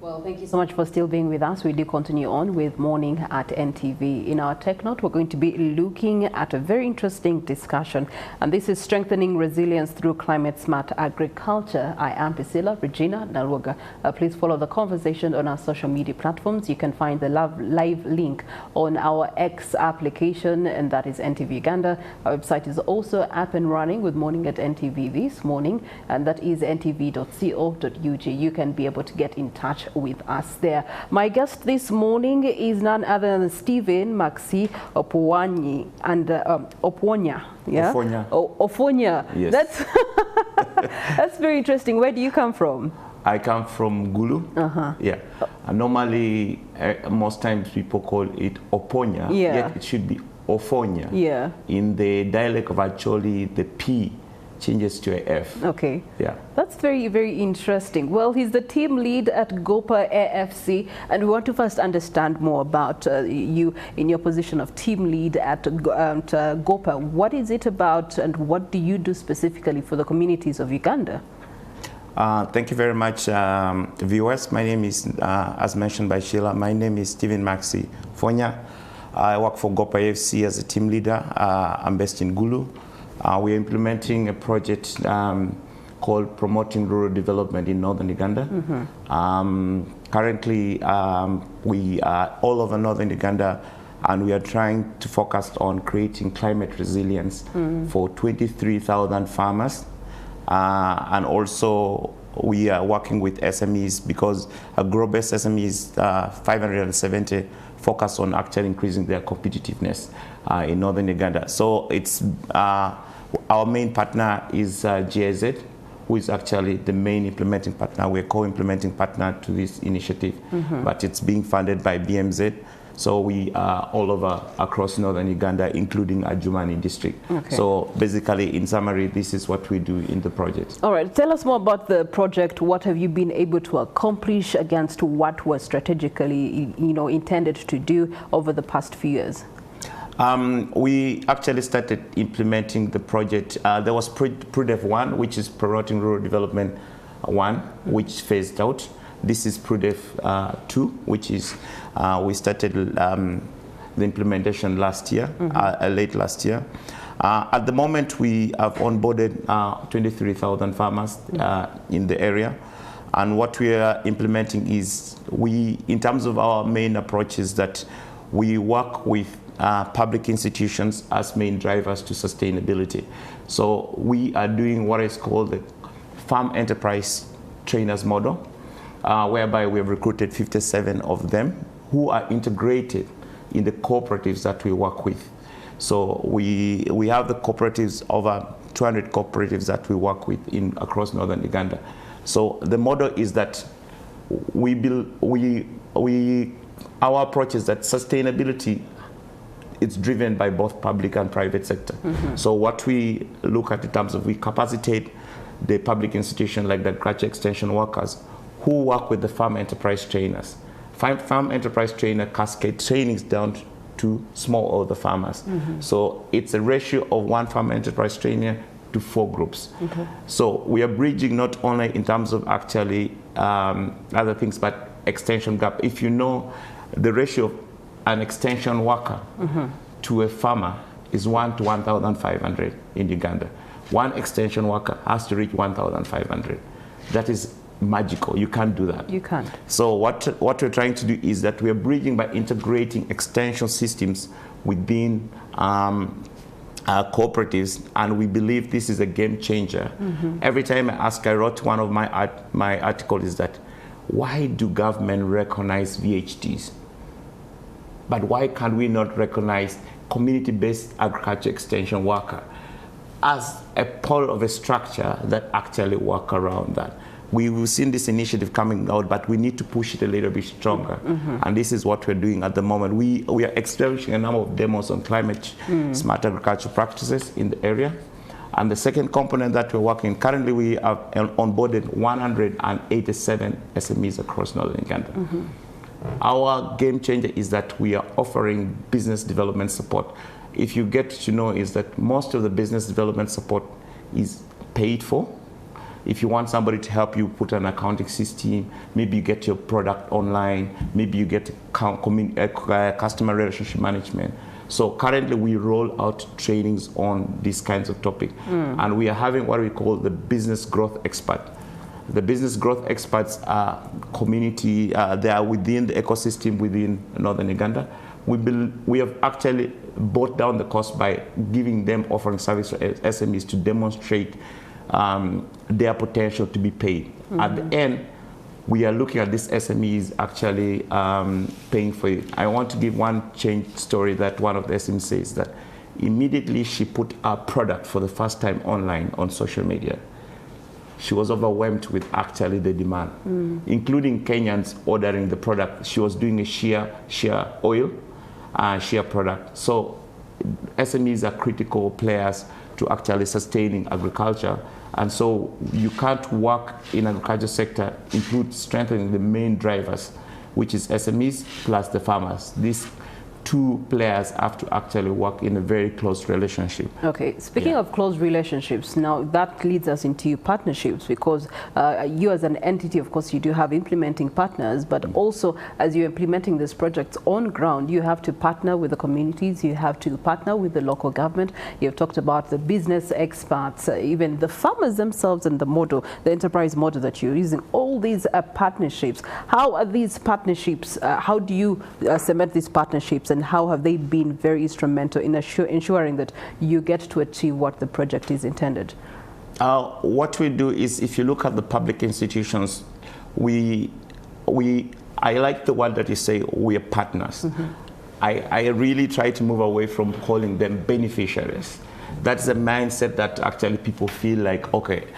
Well, thank you so much for still being with us. We do continue on with Morning at NTV. In our Tech Note, we're going to be looking at a very interesting discussion, and this is strengthening resilience through climate-smart agriculture. I am Priscilla Regina Nalwoga. Please follow the conversation on our social media platforms. You can find the live link on our X application, and that is NTV Uganda. Our website is also up and running with Morning at NTV this morning, and that is ntv.co.ug. You can be able to get in touch with us there. My guest this morning is none other than Stephen Maxi Opwanyi and Opwonya. Yeah? Opwonya. Oh, Opwonya. Yes. That's very interesting. Where do you come from? I come from Gulu. Yeah. Normally, most times people call it Oponya. Yeah. Yet it should be Opwonya. Yeah. In the dialect of Acholi, the P changes to a F. Okay. Yeah. That's very, very interesting. Well, he's the team lead at Gopa AFC, and we want to first understand more about you in your position of team lead at Gopa. What is it about, and what do you do specifically for the communities of Uganda? Thank you very much, viewers. My name is, as mentioned by Sheila, my name is Stephen Maxi Fonya. I work for Gopa AFC as a team leader. I'm based in Gulu. We're implementing a project called Promoting Rural Development in Northern Uganda. Currently, we are all over Northern Uganda, and we are trying to focus on creating climate resilience for 23,000 farmers. And also, we are working with SMEs because a grow-based SMEs, 570, focus on actually increasing their competitiveness in Northern Uganda. So it's our main partner is GIZ, who is actually the main implementing partner. We're co-implementing partner to this initiative, but it's being funded by BMZ. So we are all over across Northern Uganda, including Adjumani district. Okay. So basically, in summary, this is what we do in the project. All right, tell us more about the project. What have you been able to accomplish against what was strategically, intended to do over the past few years? We actually started implementing the project. There was PRUDEF 1, which is Promoting Rural Development 1, which phased out. This is PRUDEF 2, which is, we started the implementation last year, late last year. At the moment, we have onboarded 23,000 farmers in the area. And what we are implementing is, in terms of our main approach, is that we work with public institutions as main drivers to sustainability. So we are doing what is called the farm enterprise trainers model, whereby we have recruited 57 of them who are integrated in the cooperatives that we work with. So we have the cooperatives, over 200 cooperatives that we work with across Northern Uganda. So the model is that our approach is that sustainability, it's driven by both public and private sector. So what we look at in terms of, we capacitate the public institution like the agriculture extension workers who work with the farm enterprise trainers. Farm enterprise trainer cascade trainings down to smallholder farmers. So it's a ratio of 1 farm enterprise trainer to 4 groups. So we are bridging not only in terms of actually other things, but extension gap. If you know, the ratio of an extension worker to a farmer is 1 to 1,500 in Uganda. 1 extension worker has to reach 1,500. That is magical. You can't do that. You can't. So what we're trying to do is that we're bridging by integrating extension systems within cooperatives, and we believe this is a game changer. Every time I wrote one of my articles is that, why do government recognize VHTs? But why can we not recognize community-based agriculture extension worker as a part of a structure that actually work around that? We've seen this initiative coming out, but we need to push it a little bit stronger. And this is what we're doing at the moment. We are establishing a number of demos on climate smart agriculture practices in the area. And the second component that we're working, currently we have onboarded 187 SMEs across Northern Uganda. Our game changer is that we are offering business development support. If you get to know, is that most of the business development support is paid for. If you want somebody to help you put an accounting system, maybe you get your product online, maybe you get customer relationship management. So currently we roll out trainings on these kinds of topics. And we are having what we call the business growth expert. The business growth experts are community, they are within the ecosystem within Northern Uganda. We have actually brought down the cost by giving them offering service to SMEs to demonstrate their potential to be paid. At the end, we are looking at these SMEs actually paying for it. I want to give one change story that one of the SMEs says that immediately she put our product for the first time online on social media. She was overwhelmed with actually the demand, including Kenyans ordering the product. She was doing a shea oil, shea product. So SMEs are critical players to actually sustaining agriculture. And so you can't work in agriculture sector, include strengthening the main drivers, which is SMEs plus the farmers. These two players have to actually work in a very close relationship. Okay, speaking of close relationships, now that leads us into partnerships, because you as an entity, of course, you do have implementing partners, but also as you're implementing these projects on ground, you have to partner with the communities, you have to partner with the local government. You've talked about the business experts, even the farmers themselves, and the model, the enterprise model that you're using, all these partnerships. How are these partnerships, how do you cement these partnerships, and how have they been very instrumental in ensuring that you get to achieve what the project is intended? What we do is, if you look at the public institutions, I like the word that you say, we are partners. I really try to move away from calling them beneficiaries. That's a mindset that actually people feel like, okay,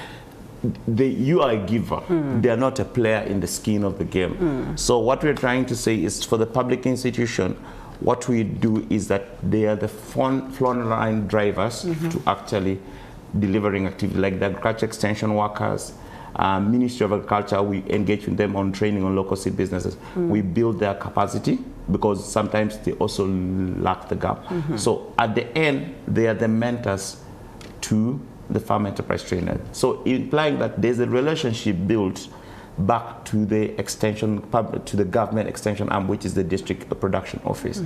you are a giver. They are not a player in the skin of the game. So what we're trying to say is, for the public institution, what we do is that they are the front line drivers to actually delivering activity, like the agriculture extension workers, Ministry of Agriculture. We engage with them on training on local seed businesses. We build their capacity, because sometimes they also lack the gap. So at the end, they are the mentors to the farm enterprise trainer. So implying that there's a relationship built back to the extension, to the government extension arm, which is the district production office.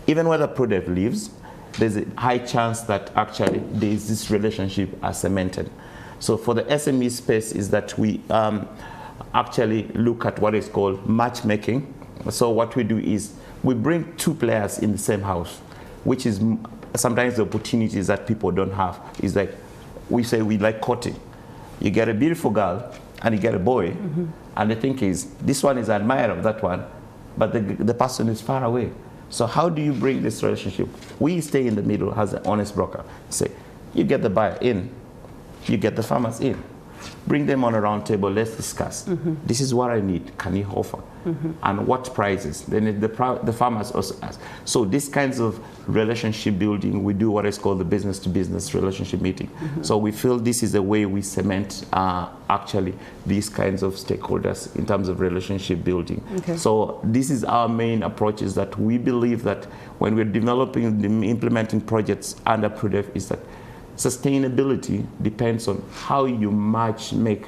Even where the product lives, there's a high chance that actually there's this relationship are cemented. So for the SME space is that we actually look at what is called matchmaking. So what we do is we bring two players in the same house, which is sometimes the opportunities that people don't have. Is like, we say we like courting. You get a beautiful girl and you get a boy, and the thing is, this one is an admirer of that one, but the person is far away. So how do you bring this relationship? We stay in the middle as an honest broker. Say, you get the buyer in, you get the farmers in. Bring them on a round table, let's discuss. This is what I need, can you offer? And what prices? Then the farmers also ask. So these kinds of relationship building, we do what is called the business to business relationship meeting. So we feel this is a way we cement actually these kinds of stakeholders in terms of relationship building. So this is our main approach, is that we believe that when we're developing, implementing projects under PRUDEF, is that sustainability depends on how you make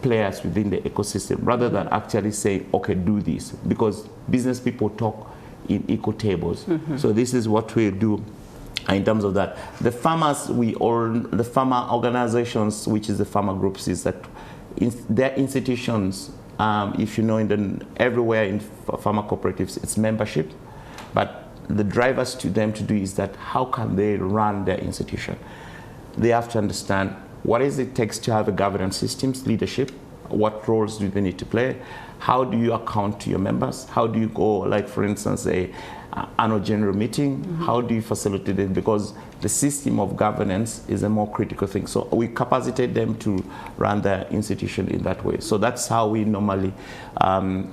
players within the ecosystem, rather than actually saying, okay, do this, because business people talk in equal tables. So this is what we do in terms of that. The farmers, the farmer organizations, which is the farmer groups, is that their institutions, if you know, everywhere in farmer cooperatives, it's membership, but the drivers to them to do is that how can they run their institution? They have to understand what it takes to have a governance systems, leadership, what roles do they need to play, how do you account to your members, how do you go, like for instance, annual general meeting, how do you facilitate it, because the system of governance is a more critical thing. So we capacitate them to run their institution in that way. So that's how we normally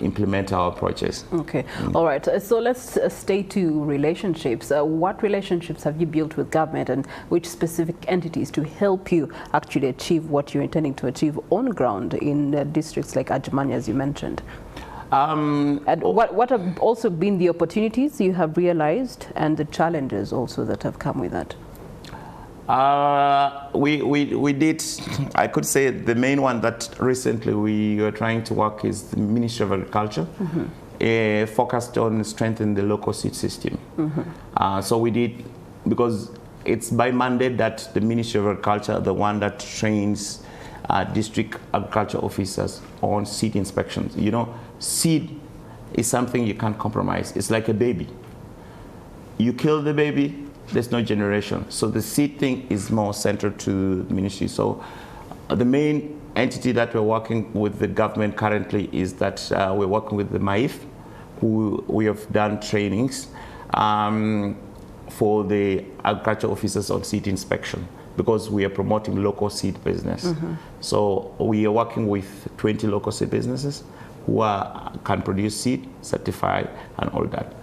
implement our approaches. Okay, all right. So let's stay to relationships. What relationships have you built with government, and which specific entities to help you actually achieve what you're intending to achieve on ground in districts like Adjumani, as you mentioned? And what have also been the opportunities you have realized, and the challenges also that have come with that? We did, I could say the main one that recently we were trying to work is the Ministry of Agriculture, focused on strengthening the local seed system. So we did, because it's by mandate that the Ministry of Agriculture, the one that trains district agriculture officers on seed inspections. You know, seed is something you can't compromise. It's like a baby. You kill the baby, there's no generation. So the seed thing is more central to the ministry. So the main entity that we're working with the government currently is that we're working with the MAIF, who we have done trainings for the agriculture officers on seed inspection, because we are promoting local seed business. So we are working with 20 local seed businesses who can produce seed, certify, and all that.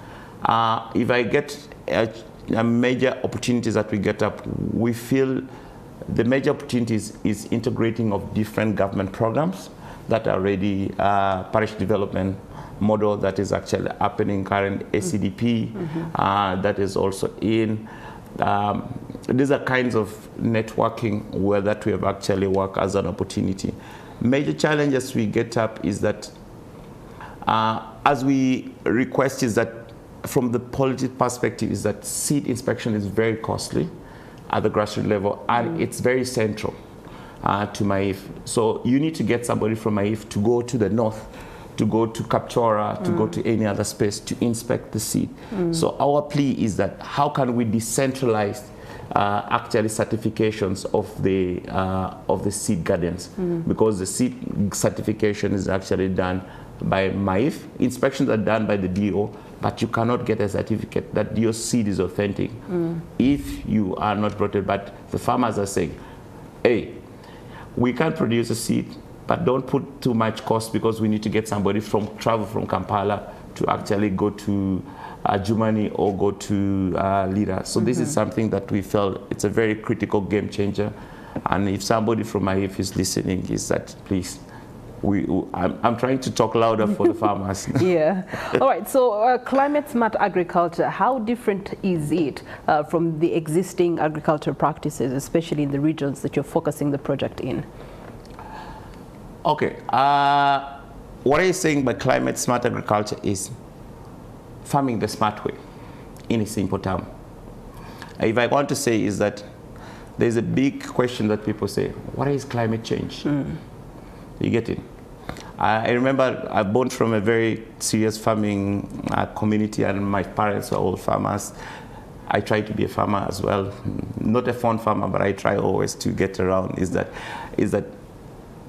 If I get a major opportunities that we get up, we feel the major opportunities is integrating of different government programs that are already parish development model that is actually happening current ACDP, that is also in. These are kinds of networking where that we have actually worked as an opportunity. Major challenges we get up is that as we request is that from the policy perspective is that seed inspection is very costly at the grassroots level, and it's very central to MAIF. So you need to get somebody from MAIF to go to the north, to go to Kapchora, to go to any other space to inspect the seed. So our plea is that how can we decentralize actually certifications of the seed gardens, because the seed certification is actually done by MAIF. Inspections are done by the DO, but you cannot get a certificate that your seed is authentic if you are not brought it. But the farmers are saying, hey, we can produce a seed, but don't put too much cost, because we need to get somebody travel from Kampala to actually go to Jumani or go to Lira. So this is something that we felt it's a very critical game changer. And if somebody from MAIF is listening, is that please, I'm trying to talk louder for the farmers. Yeah. All right. So climate smart agriculture, how different is it from the existing agricultural practices, especially in the regions that you're focusing the project in? Okay. What I'm saying by climate smart agriculture is farming the smart way, in a simple term. If I want to say is that there's a big question that people say, what is climate change? You get it? I remember I born from a very serious farming community, and my parents were all farmers. I try to be a farmer as well. Not a fond farmer, but I try always to get around. Is that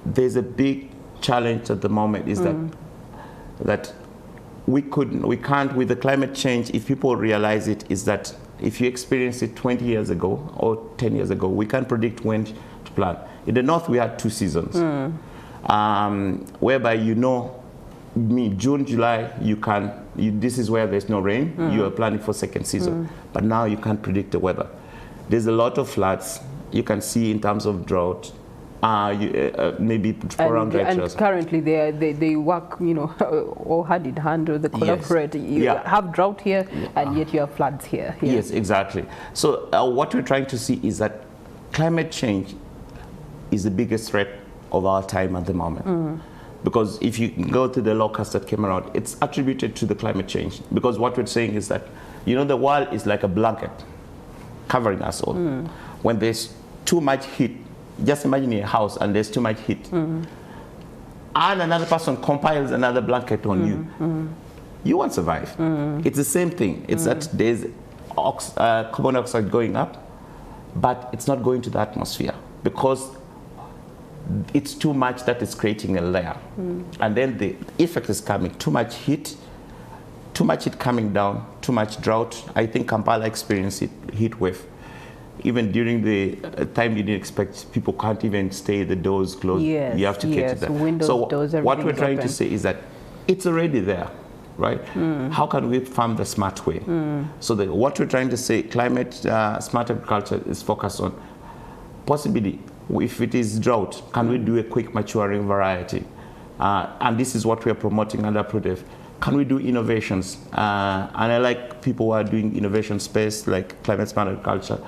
there's a big challenge at the moment, is that we can't, with the climate change, if people realize it, is that if you experience it 20 years ago or 10 years ago, we can't predict when to plant. In the north, we had 2 seasons. Whereby June, July, this is where there's no rain, you are planning for second season. But now you can't predict the weather. There's a lot of floods you can see in terms of drought, maybe around and currently they work, all hand in hand with the collaborate. You have drought here, and yet you have floods here. Yes, exactly. So what we're trying to see is that climate change is the biggest threat of our time at the moment. Because if you go to the locusts that came around, it's attributed to the climate change. Because what we're saying is that, the world is like a blanket covering us all. When there's too much heat, just imagine a house and there's too much heat, and another person compiles another blanket on you, you won't survive. It's the same thing. It's that there's carbon dioxide going up, but it's not going to the atmosphere, because it's too much that is creating a layer. And then the effect is coming. Too much heat coming down, too much drought. I think Kampala experienced heat wave. Even during the time you didn't expect, people can't even stay the doors closed. You have to get to that. Windows, so doors, what we're trying to say is that it's already there, right? How can we farm the smart way? So what we're trying to say, climate smart agriculture is focused on possibly, if it is drought, can we do a quick maturing variety and this is what we are promoting under PRODEF. Can we do innovations? And I like people who are doing innovation space, like climate smart agriculture,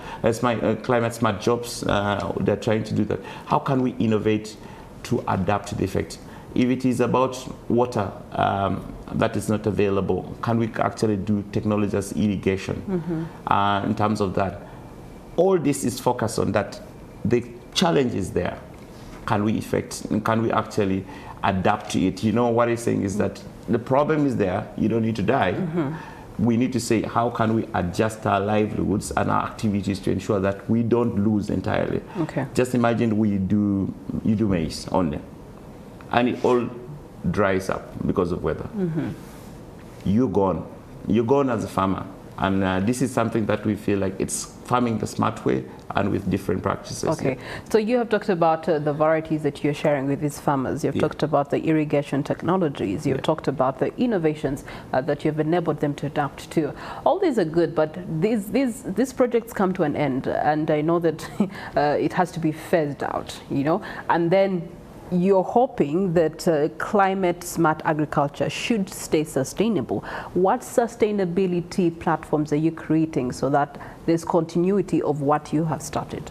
climate smart jobs. They're trying to do that. How can we innovate to adapt to the effect? If it is about water that is not available, can we actually do technology as irrigation in terms of that? All this is focused on that. The challenge is there. Can we actually adapt to it? You know, what he's saying is that the problem is there. You don't need to die. We need to say, how can we adjust our livelihoods and our activities to ensure that we don't lose entirely? Okay. Just imagine you do maize only, and it all dries up because of weather. You're gone. You're gone as a farmer. And this is something that we feel like it's farming the smart way and with different practices. Okay, so you have talked about the varieties that you're sharing with these farmers. You've talked about the irrigation technologies. You've talked about the innovations that you've enabled them to adapt to. All these are good, but these projects come to an end, and I know that it has to be phased out, you know, and then you're hoping that climate smart agriculture should stay sustainable. What sustainability platforms are you creating so that there's continuity of what you have started?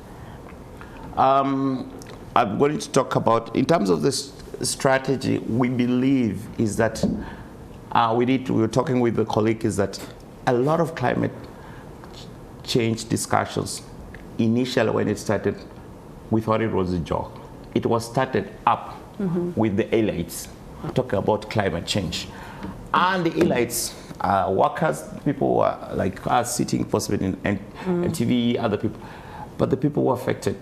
I'm going to talk about, in terms of this strategy, we believe is that we were talking with the colleague, is that a lot of climate change discussions, initially when it started, we thought it was a joke. It was started up with the elites talking about climate change. And the elites, workers, people who are like us sitting possibly in NTV, other people. But the people who are affected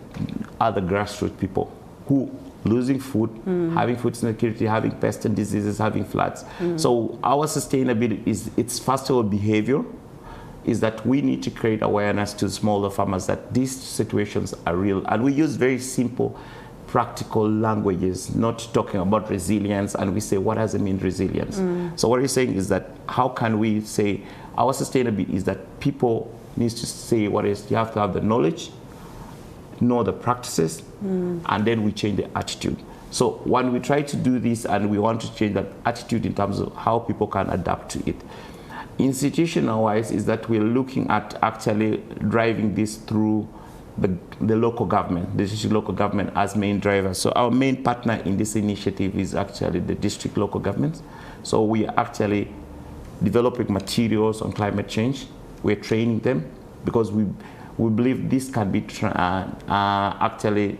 are the grassroots people who losing food, having food insecurity, having pests and diseases, having floods. So our sustainability it's first of all behavior, is that we need to create awareness to smaller farmers that these situations are real. And we use very simple, practical languages, not talking about resilience, and we say, what does it mean, resilience? So what you're saying is that, how can we say our sustainability is that people need to say what is, you have to have the knowledge, know the practices, and then we change the attitude. So when we try to do this and we want to change that attitude in terms of how people can adapt to it, institutional-wise is that we're looking at actually driving this through the local government, the district local government as main driver. So our main partner in this initiative is actually the district local governments. So we are actually developing materials on climate change. We're training them because we believe this can be actually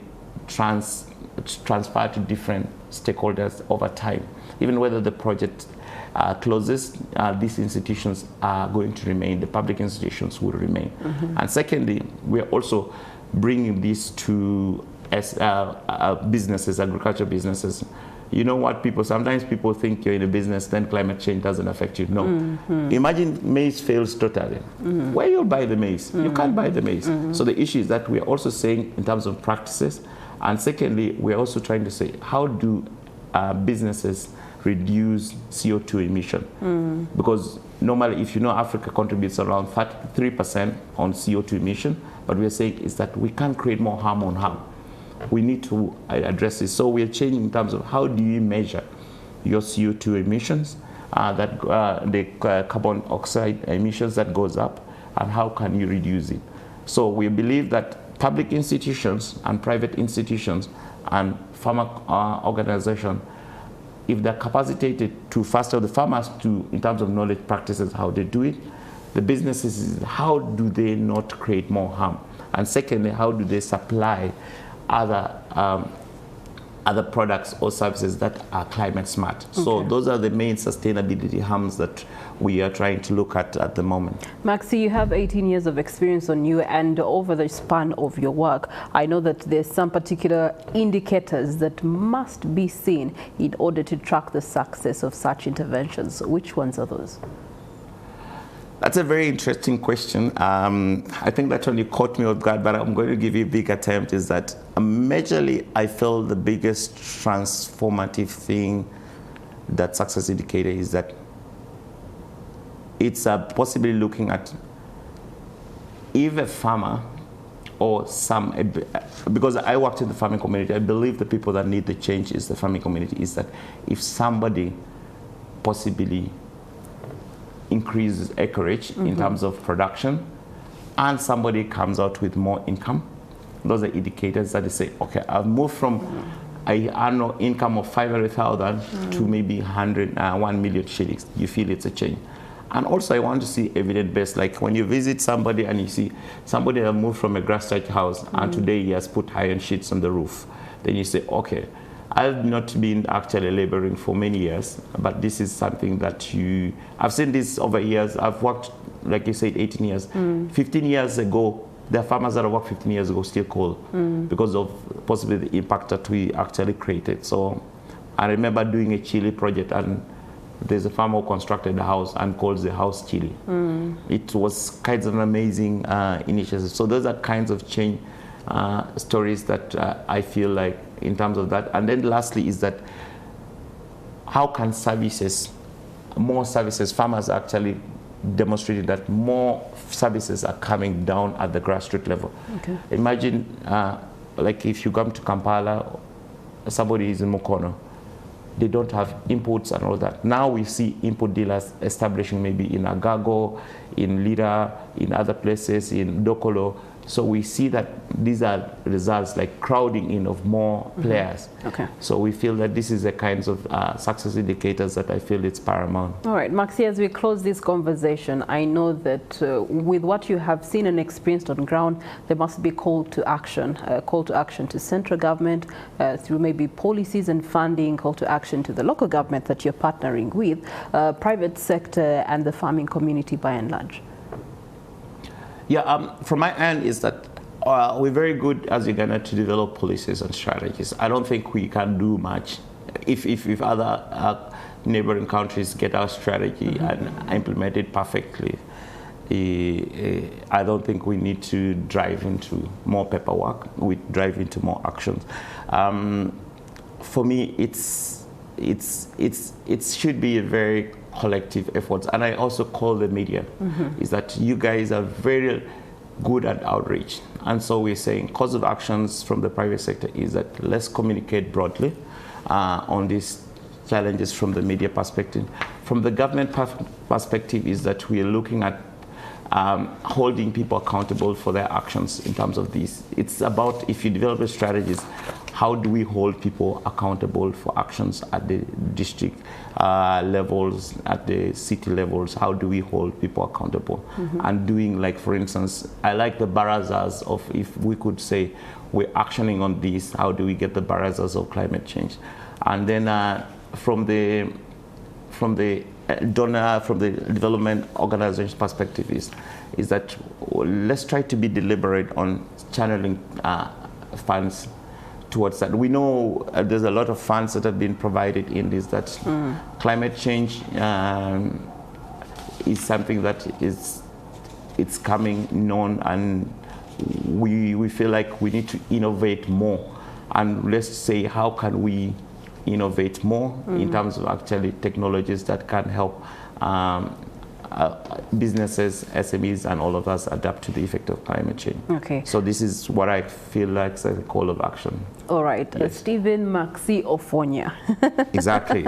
transferred to different stakeholders over time. Even whether the project closes, these institutions are going to remain, the public institutions will remain. And secondly, we're also bringing this to businesses, agriculture businesses. You know what, sometimes people think you're in a business, then climate change doesn't affect you. No. Imagine maize fails totally. Where you'll buy the maize? You can't buy the maize. So the issue is that we're also saying in terms of practices, and secondly, we're also trying to say, how do businesses reduce CO2 emission? Because normally, if you know, Africa contributes around 3% on CO2 emission, but we're saying is that we can't create more harm on harm. We need to address this. So we're changing in terms of how do you measure your CO2 emissions, the carbon oxide emissions that goes up, and how can you reduce it? So we believe that public institutions and private institutions and farmer organizations, if they're capacitated to foster the farmers in terms of knowledge practices, how they do it, the businesses, how do they not create more harm? And secondly, how do they supply other products or services that are climate smart? Okay. So those are the main sustainability harms that we are trying to look at the moment. Maxi, you have 18 years of experience on you, and over the span of your work, I know that there's some particular indicators that must be seen in order to track the success of such interventions. Which ones are those? That's a very interesting question. I think that one you caught me off guard, but I'm going to give you a big attempt, is that majorly I feel the biggest transformative thing that success indicator is that it's possibly looking at if a farmer or some, because I worked in the farming community, I believe the people that need the change is the farming community, is that if somebody possibly increases acreage in terms of production and somebody comes out with more income, those are indicators that they say, okay, I've moved from an annual income of 500,000 to maybe 1 million shillings. You feel it's a change. And also I want to see evidence-based, like when you visit somebody and you see somebody that moved from a grass thatched house and today he has put iron sheets on the roof, then you say, okay, I've not been actually laboring for many years, but this is something that I've seen this over years. I've worked, like you said, 18 years. 15 years ago, there are farmers that have worked 15 years ago still coal because of possibly the impact that we actually created. So I remember doing a chili project, and there's a farmer who constructed a house and calls the house chili. It was kind of an amazing initiative. So those are kinds of change stories that I feel like in terms of that. And then lastly is that how can services, more services, farmers actually demonstrated that more services are coming down at the grassroots level. Okay. Imagine like if you come to Kampala, somebody is in Mukono, they don't have inputs and all that. Now we see input dealers establishing maybe in Agago, in Lira, in other places, in Dokolo. So we see that these are results like crowding in of more players. Okay. So we feel that this is the kinds of success indicators that I feel it's paramount. All right, Maxi, as we close this conversation, I know that with what you have seen and experienced on ground, there must be call to action to central government through maybe policies and funding, call to action to the local government that you're partnering with, private sector and the farming community by and large. Yeah, from my end is that we're very good as Uganda to develop policies and strategies. I don't think we can do much if other neighboring countries get our strategy and implement it perfectly. I don't think we need to drive into more paperwork. We drive into more actions. For me, it should be a very collective efforts, and I also call the media, is that you guys are very good at outreach, and so we're saying cause of actions from the private sector is that let's communicate broadly on these challenges from the media perspective. From the government perspective is that we are looking at holding people accountable for their actions in terms of these. It's about, if you develop the strategies, how do we hold people accountable for actions at the district levels, at the city levels? How do we hold people accountable? And doing, like, for instance, I like the barazas of, if we could say we're actioning on this, how do we get the barazas of climate change? And then from the development organization perspective is that let's try to be deliberate on channeling funds towards that. We know there's a lot of funds that have been provided in this, that climate change is something that it's coming known, and we feel like we need to innovate more. And let's say, how can we innovate more in terms of actually technologies that can help businesses, SMEs, and all of us adapt to the effect of climate change. Okay. So this is what I feel like is a call of action. All right. Yes. Stephen Maxi Ofonya. Exactly.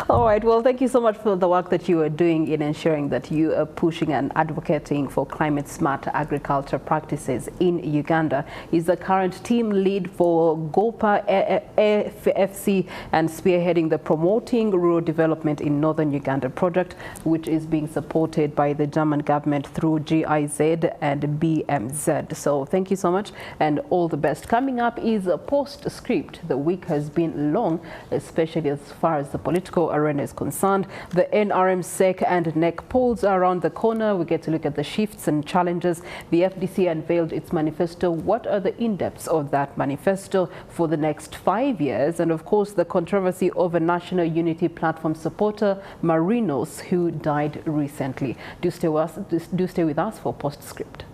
All right. Well, thank you so much for the work that you are doing in ensuring that you are pushing and advocating for climate-smart agriculture practices in Uganda. He's the current team lead for GOPA FC and spearheading the Promoting Rural Development in Northern Uganda project, which is being supported by the German government through GIZ and BMZ. So thank you so much and all the best. Coming up is a postscript. The week has been long, especially as far as the political arena is concerned. The NRM, SEC and NEC polls are around the corner. We get to look at the shifts and challenges. The FDC unveiled its manifesto. What are the in-depths of that manifesto for the next 5 years? And of course, the controversy over National Unity Platform supporter Marinos, who died recently. Do stay with us for postscript.